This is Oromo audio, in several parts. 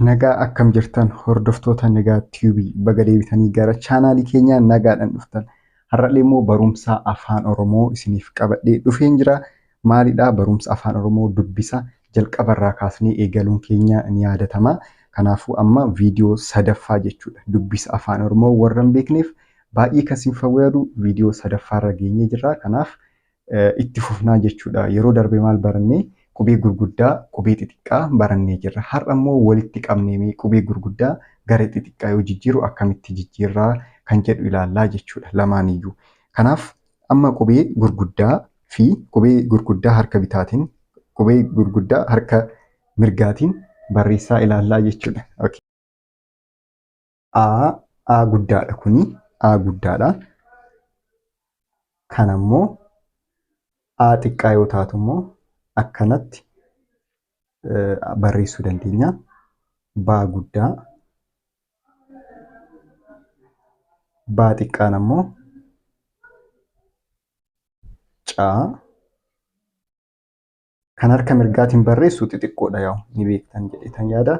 Nagaa akkam jirtan hordoftoota Nagaa TV baga deebitanii gara chaanaalii keenyaa nagaadhaan dhuftan. Har'allee immoo barumsa afaan Oromoo isiniif qabadhee dhufeen jira. Maalidhaa barumsa afaan Oromoo dubbisa jalqabarraa kaasnee eegaluun keenya ni yaadatama. Kanaafuu amma viidiyoo sadaffaa jechuudha. Dubbisa afaan Oromoo warra hin beekneef baay'ee kan isin fayyadu viidiyoo sadaffaarra geenyee jirra. Kanaaf itti fufnaa jechuudha. Yeroo darbe maal barannee qubee gurguddaa qubee xixiqqaa barannee jirra. Har'a immoo walitti qabnee qubee gurguddaa gara xixiqqaa yoo jijjiiru akkamitti jijjiirraa kan jedhu ilaallaa jechuudha lamaaniyyuu. Kanaaf amma qubee gurguddaa fi qubee gurguddaa harka bitaatiin qubee gurguddaa harka mirgaatiin barreessaa ilaallaa jechuudha. A guddaadha kuni A guddaadha. Kan ammoo A xiqqaa yoo taatu immoo akkanatti barreessuu dandeenya. Baa guddaa. Baa xiqqaan ammoo Caa. Kan harka mirgaatiin barreessu xixiqqoodha yaa ni beektan jedhetan yaada.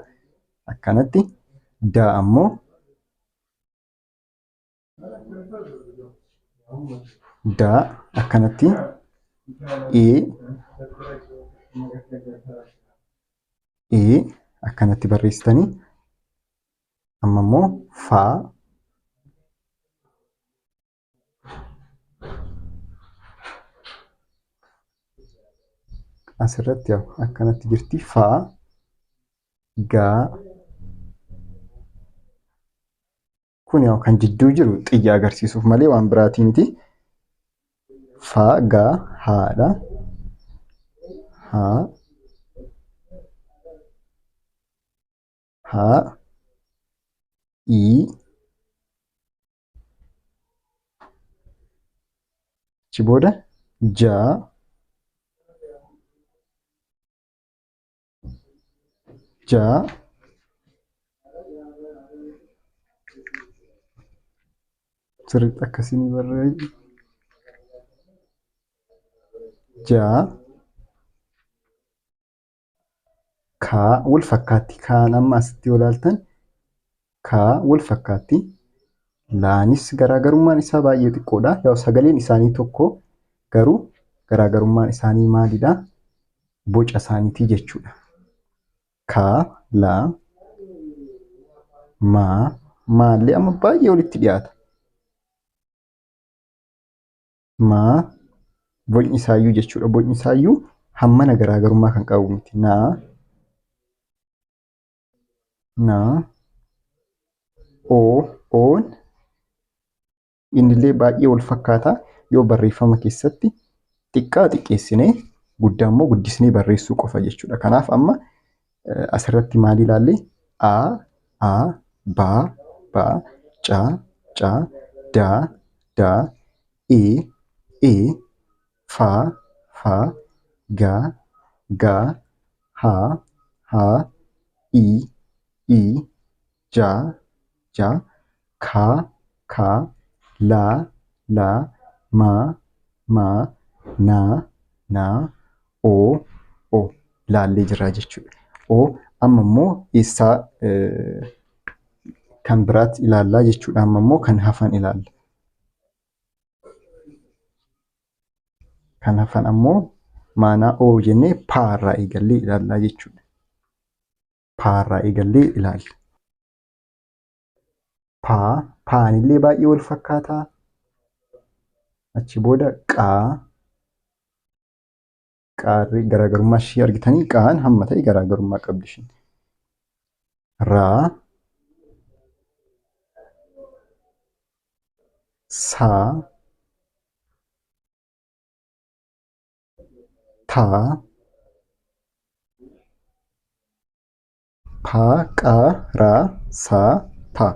Akkanatti daa ammoo daa akkanatti akkanatti barreessitanii amma immoo faa asirratti akkanatti jirti faa gaa kun kan jidduu jiru xiyya agarsiisuuf malee waan biraatii miti. Faa gaa haadha haa achi booda jaa sirriitti akkasiin barreessu jaa kaa wal fakkaatti kaan amma asitti yoo ilaaltan kaa wal fakkaatti laanis garaagarummaan isaa baay'ee xiqqoodha. Yaa sagaleen isaanii tokko garuu garaagarummaan isaanii maalidha? Boca isaaniitii jechuudha. Kaa laa maallee amma baay'ee walitti dhiyaata. Maa bocni isaayyuu jechuudha. Bocni isaayyuu hammana garaagarummaa kan qabu miti. Naa oon innillee baay'ee wal fakkaata yoo barreeffama keessatti xiqqaa xiqqeessinee guddaa immoo guddisnee barreessuu qofa jechuudha. Kanaaf amma asirratti maal ilaalle baa caa daa faa gaa haa jaa kaa laa maa naa oo laallee jira jechuudha. Amma immoo eessaa kan biraatti ilaallaa jechuudha. Amma immoo kan hafan ilaalla. Kan hafan ammoo maanaa oo jennee paarraa eegallee ilaallaa jechuudha. Paarraa eegallee ilaalla. Paanillee baay'ee wal fakkaataa. Achi booda qaarri garaagarummaa ishee argitanii qaan hamma ta'e garaagarummaa qabdi isheen. Saa taa paa qaa raa saa taa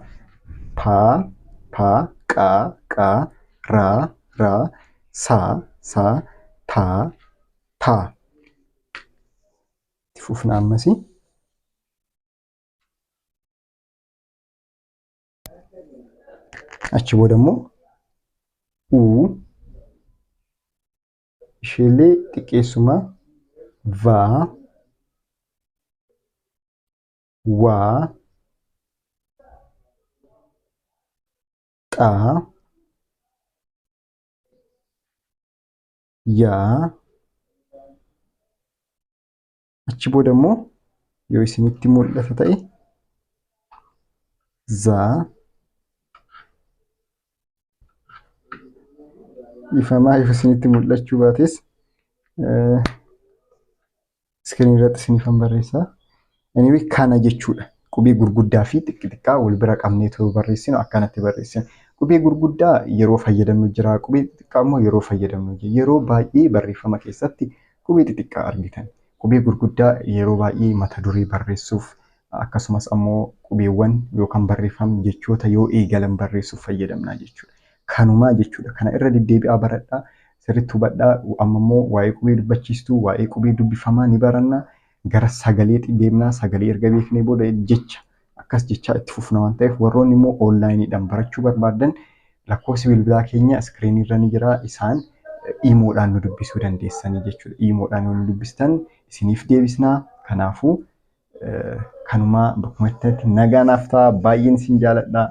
qaa raa saa taa itti fufna ammasii. Achi booda immoo isheellee xiqqeessuma waa, xaa, yaa. Achi booda immoo yoo isinitti mul'ata ta'e zaa. Ifamaa yoo isinitti mul'achuu baates iskiriinii irratti isiniifan barreessaa. Anyway kana jechuudha. Qubee gurguddaa fi xixiqqaa wal bira qabnee ta'uu barreessinu akkanatti barreessina. Qubee gurguddaa yeroo fayyadamnu jira. Qubee xixiqqaa immoo yeroo fayyadamnu jira. Yeroo baay'ee barreeffama keessatti qubee xixiqqaa argitan. Qubee gurguddaa yeroo baay'ee mata duree barreessuuf akkasumas ammoo qubeewwan yookaan barreeffamni jechoota yoo eegalan barreessuuf fayyadamna jechuudha. Kanumaa jechuudha. Kana irra deddeebi'aa baradhaa. Sirriitti hubadhaa. Amma immoo waa'ee qubee dubbachiistuu, waa'ee qubee dubbifamaa ni baranna. Gara sagaleetti deemnaa. Sagalee erga beeknee booda jecha akkas jechaa itti fufna waan ta'eef warroonni immoo onlaayiniidhaan barachuu barbaadan lakkoofsi bilbilaa keenya iskiriinii irra ni jira. Isaan iimoodhaan nu dubbisuu dandeessanii jechuudha. Iimoodhaan yoo nu dubbistan isiniif deebisnaa. Kanaafuu kanumaa bakkuma itti nagaa naaf ta'a. Baay'een isin jaaladha.